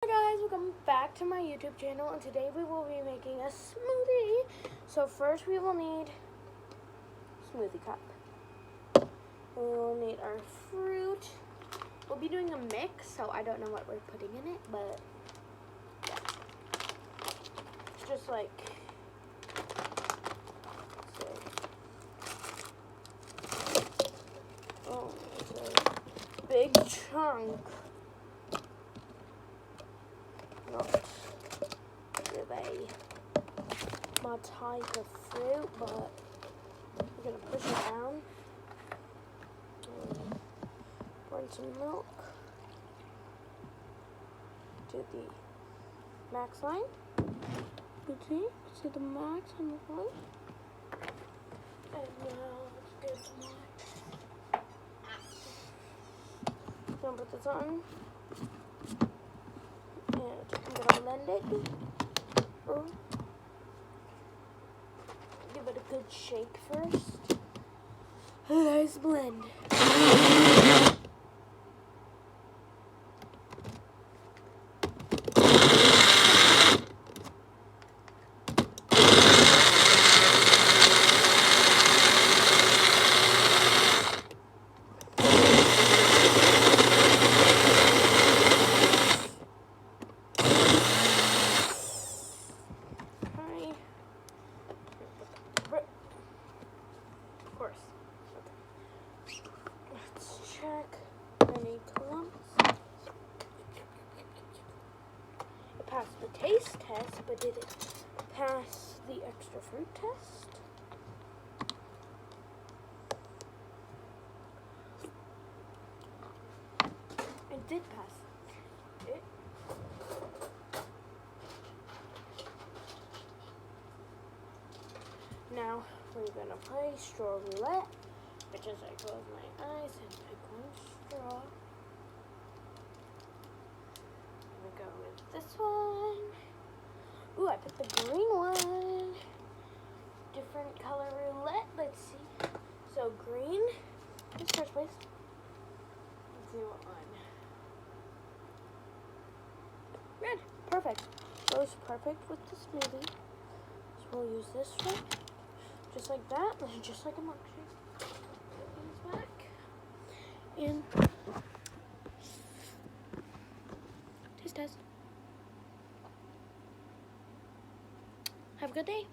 Hi guys, welcome back to my YouTube channel, and today we will be making a smoothie. So first we will need smoothie cup. We will need our fruit. We'll be doing a mix, so I don't know what we're putting in it, but yeah. It's just like, oh, it's a big chunk. Not really my type of fruit, but we're gonna push it down. Pour in some milk to the max line. See the max on the line. And now let's get some more. Gonna put this on. I'm gonna blend it. Give it a good shake first. Let's blend. Of course. Okay. Let's check any clumps. It passed the taste test, but did it pass the extra fruit test? It did pass it. Now we're gonna play straw roulette, which is I close my eyes and pick one straw. I'm gonna go with this one. Ooh, I picked the green one. Different color roulette. Let's see. So green is first place. Let's see what one. Red. Perfect. Goes perfect with the smoothie. So we'll use this one. Just like that, just like a milkshake. Put these back. And taste test. Have a good day.